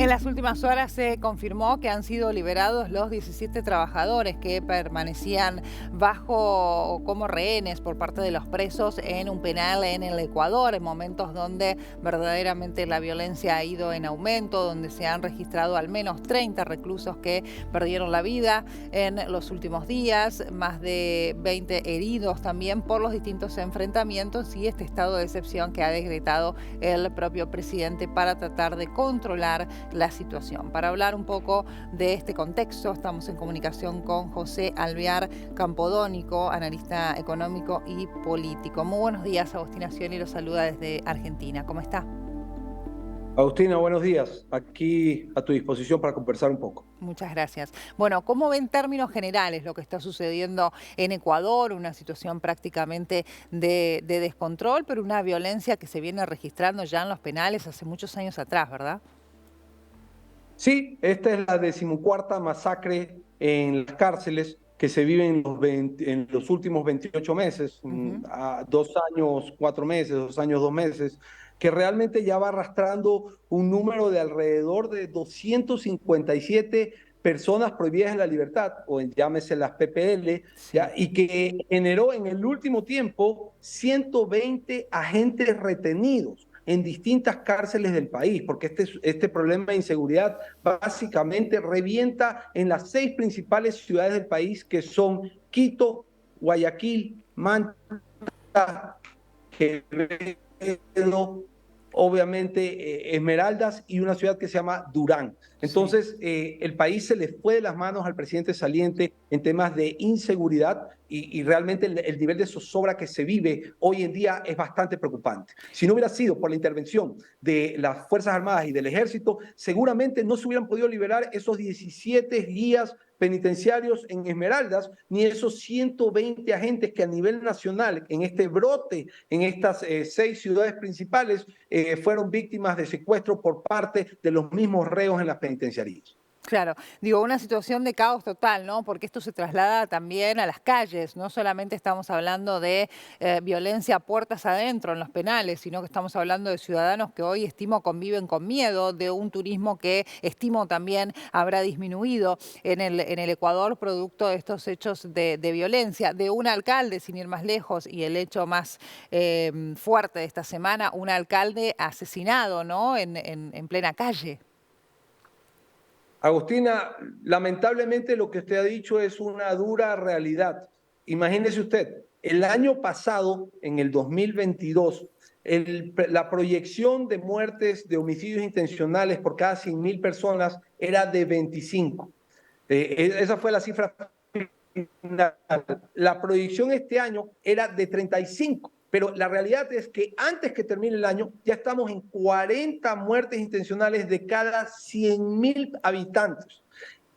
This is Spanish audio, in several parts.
En las últimas horas se confirmó que han sido liberados los 17 trabajadores que permanecían bajo o como rehenes por parte de los presos en un penal en el Ecuador, en momentos donde verdaderamente la violencia ha ido en aumento, donde se han registrado al menos 30 reclusos que perdieron la vida en los últimos días, más de 20 heridos también por los distintos enfrentamientos y este estado de excepción que ha decretado el propio presidente para tratar de controlar la situación. Para hablar un poco de este contexto, estamos en comunicación con José Alvear Campodónico, analista económico y político. Muy buenos días, Agustina Scioli lo saluda desde Argentina. ¿Cómo está? Agustina, buenos días. Aquí a tu disposición para conversar un poco. Muchas gracias. Bueno, ¿cómo ve en términos generales lo que está sucediendo en Ecuador? Una situación prácticamente de descontrol, pero una violencia que se viene registrando ya en los penales hace muchos años atrás, ¿verdad? Sí, esta es la decimocuarta masacre en las cárceles que se vive en los últimos 28 meses, Ujú. a 2 años, 4 meses, 2 años, 2 meses, que realmente ya va arrastrando un número de alrededor de 257 personas prohibidas en la libertad, llámese las PPL, Sí. ¿ya? Y que generó en el último tiempo 120 agentes retenidos en distintas cárceles del país, porque este problema de inseguridad básicamente revienta en las 6 principales ciudades del país, que son Quito, Guayaquil, Manta, Quevedo, obviamente Esmeraldas y una ciudad que se llama Durán. Sí. Entonces, el país se le fue de las manos al presidente saliente en temas de inseguridad y realmente el nivel de zozobra que se vive hoy en día es bastante preocupante. Si no hubiera sido por la intervención de las Fuerzas Armadas y del Ejército, seguramente no se hubieran podido liberar esos 17 guías penitenciarios en Esmeraldas, ni esos 120 agentes que a nivel nacional, en este brote, en estas 6 ciudades principales, fueron víctimas de secuestro por parte de los mismos reos en las penitenciarías. Claro, digo, una situación de caos total, ¿no? Porque esto se traslada también a las calles. No solamente estamos hablando de violencia a puertas adentro en los penales, sino que estamos hablando de ciudadanos que hoy estimo conviven con miedo, de un turismo que estimo también habrá disminuido en el Ecuador producto de estos hechos de violencia, de un alcalde, sin ir más lejos, y el hecho más fuerte de esta semana, un alcalde asesinado, ¿no? En plena calle. Agustina, lamentablemente lo que usted ha dicho es una dura realidad. Imagínese usted, el año pasado, en el 2022, la proyección de muertes de homicidios intencionales por cada 100.000 personas era de 25. Esa fue la cifra final. La proyección este año era de 35. Pero la realidad es que antes que termine el año ya estamos en 40 muertes intencionales de cada 100.000 habitantes.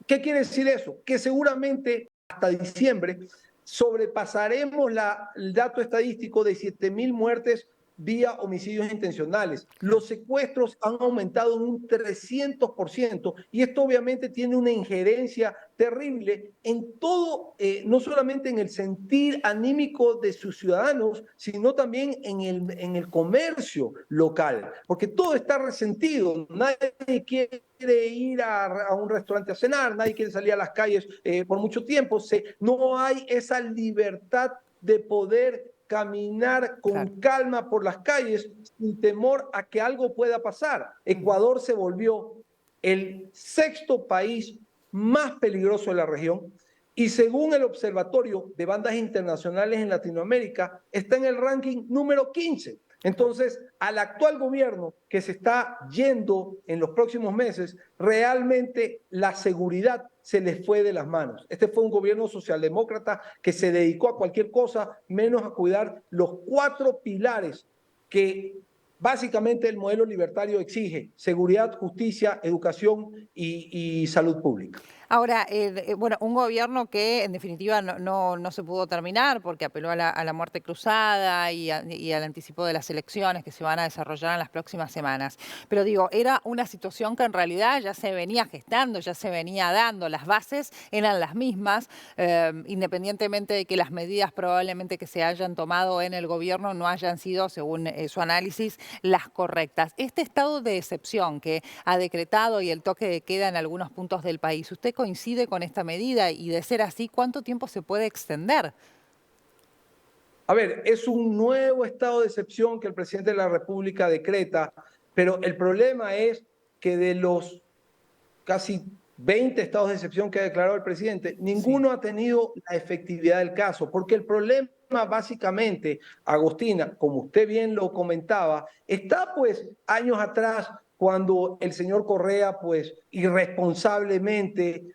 ¿Qué quiere decir eso? Que seguramente hasta diciembre sobrepasaremos el dato estadístico de 7.000 muertes vía homicidios intencionales. Los secuestros han aumentado en un 300% y esto obviamente tiene una injerencia terrible en todo, no solamente en el sentir anímico de sus ciudadanos, sino también en el comercio local, porque todo está resentido. Nadie quiere ir a un restaurante a cenar, nadie quiere salir a las calles por mucho tiempo. No hay esa libertad de poder caminar Claro. con calma por las calles sin temor a que algo pueda pasar. Ujú. Ecuador se volvió el sexto país más peligroso de la región y según el Observatorio de Bandas Internacionales en Latinoamérica está en el ranking número 15. Entonces, al actual gobierno que se está yendo en los próximos meses, realmente la seguridad se les fue de las manos. Este fue un gobierno socialdemócrata que se dedicó a cualquier cosa menos a cuidar los 4 pilares que básicamente el modelo libertario exige: seguridad, justicia, educación y salud pública. Ahora, bueno, un gobierno que en definitiva no se pudo terminar porque apeló a la muerte cruzada y al anticipo de las elecciones que se van a desarrollar en las próximas semanas. Pero digo, era una situación que en realidad ya se venía gestando, ya se venía dando, las bases eran las mismas, independientemente de que las medidas probablemente que se hayan tomado en el gobierno no hayan sido, según su análisis, las correctas. Este estado de excepción que ha decretado y el toque de queda en algunos puntos del país, ¿usted coincide con esta medida? Y de ser así, ¿cuánto tiempo se puede extender? A ver, es un nuevo estado de excepción que el presidente de la República decreta, pero el problema es que de los casi 20 estados de excepción que ha declarado el presidente, Sí. ninguno ha tenido la efectividad del caso, porque el problema básicamente, Agostina, como usted bien lo comentaba, está pues años atrás cuando el señor Correa pues irresponsablemente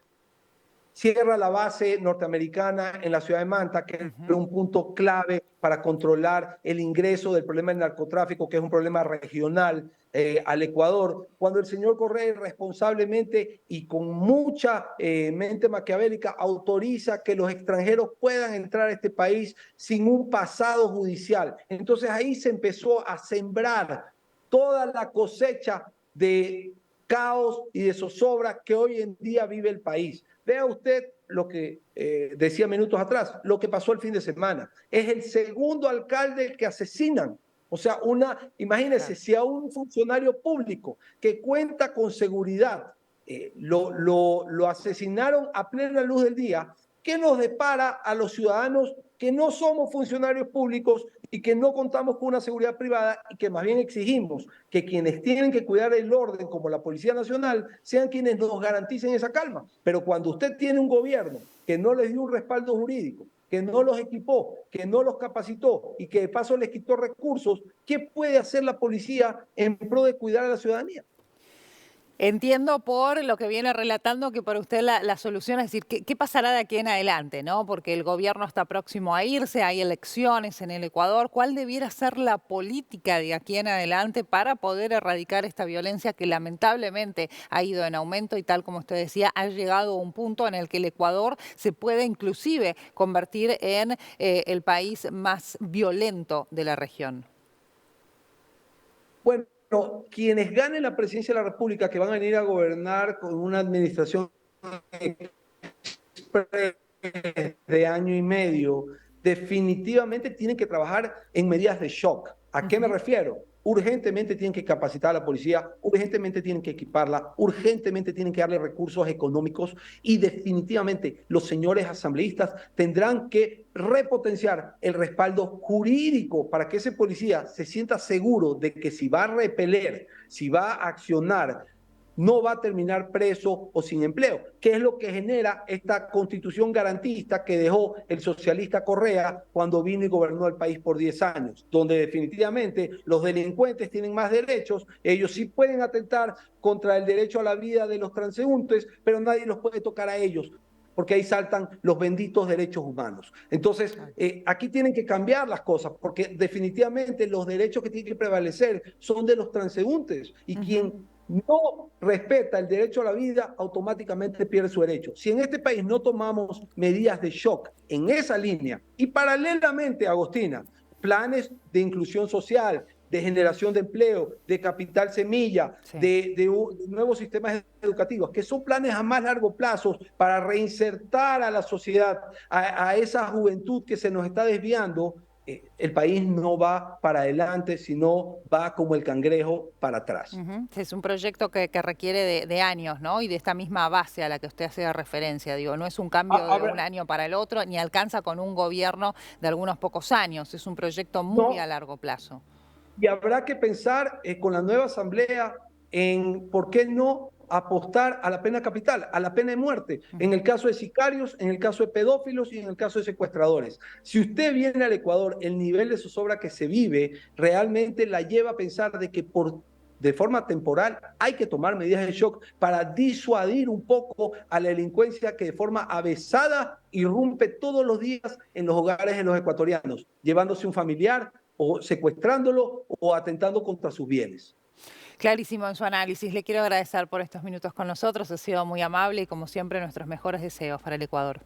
cierra la base norteamericana en la ciudad de Manta, que es Ujú. un punto clave para controlar el ingreso del problema del narcotráfico, que es un problema regional al Ecuador, cuando el señor Correa irresponsablemente y con mucha mente maquiavélica autoriza que los extranjeros puedan entrar a este país sin un pasado judicial. Entonces ahí se empezó a sembrar toda la cosecha de caos y de zozobra que hoy en día vive el país. Vea usted lo que decía minutos atrás, lo que pasó el fin de semana. Es el segundo alcalde que asesinan. O sea, imagínense, Claro. si a un funcionario público que cuenta con seguridad lo asesinaron a plena luz del día, ¿qué nos depara a los ciudadanos que no somos funcionarios públicos y que no contamos con una seguridad privada y que más bien exigimos que quienes tienen que cuidar el orden, como la Policía Nacional, sean quienes nos garanticen esa calma? Pero cuando usted tiene un gobierno que no les dio un respaldo jurídico, que no los equipó, que no los capacitó y que de paso les quitó recursos, ¿qué puede hacer la policía en pro de cuidar a la ciudadanía? Entiendo por lo que viene relatando que para usted la solución es decir, ¿qué pasará de aquí en adelante, ¿no? Porque el gobierno está próximo a irse, hay elecciones en el Ecuador. ¿Cuál debiera ser la política de aquí en adelante para poder erradicar esta violencia que lamentablemente ha ido en aumento y tal como usted decía, ha llegado a un punto en el que el Ecuador se puede inclusive convertir en el país más violento de la región? Bueno, quienes ganen la presidencia de la República, que van a venir a gobernar con una administración de año y medio, definitivamente tienen que trabajar en medidas de shock. ¿A qué me Ujú. refiero? Urgentemente tienen que capacitar a la policía, urgentemente tienen que equiparla, urgentemente tienen que darle recursos económicos y definitivamente los señores asambleístas tendrán que repotenciar el respaldo jurídico para que ese policía se sienta seguro de que si va a repeler, si va a accionar, no va a terminar preso o sin empleo, que es lo que genera esta constitución garantista que dejó el socialista Correa cuando vino y gobernó el país por 10 años, donde definitivamente los delincuentes tienen más derechos, ellos sí pueden atentar contra el derecho a la vida de los transeúntes, pero nadie los puede tocar a ellos, porque ahí saltan los benditos derechos humanos. Entonces, aquí tienen que cambiar las cosas, porque definitivamente los derechos que tienen que prevalecer son de los transeúntes, y Ujú. quien no respeta el derecho a la vida, automáticamente pierde su derecho. Si en este país no tomamos medidas de shock en esa línea y paralelamente, Agostina, planes de inclusión social, de generación de empleo, de capital semilla, Sí. de nuevos sistemas educativos, que son planes a más largo plazo para reinsertar a la sociedad, a esa juventud que se nos está desviando, el país no va para adelante, sino va como el cangrejo para atrás. Ujú. Sí, es un proyecto que requiere de años, ¿no? Y de esta misma base a la que usted hace referencia. Digo, no es un cambio de un Ahora, año para el otro, ni alcanza con un gobierno de algunos pocos años. Es un proyecto muy a no, largo plazo. y habrá que pensar con la nueva asamblea en por qué no apostar a la pena capital, a la pena de muerte, en el Ujú. caso de sicarios, en el caso de pedófilos y en el caso de secuestradores. Si usted viene al Ecuador, el nivel de zozobra que se vive realmente la lleva a pensar de que de forma temporal hay que tomar medidas de shock para disuadir un poco a la delincuencia que de forma avesada irrumpe todos los días en los hogares de los ecuatorianos, llevándose un familiar o secuestrándolo o atentando contra sus bienes. Clarísimo en su análisis. Le quiero agradecer por estos minutos con nosotros. Ha sido muy amable y como siempre nuestros mejores deseos para el Ecuador.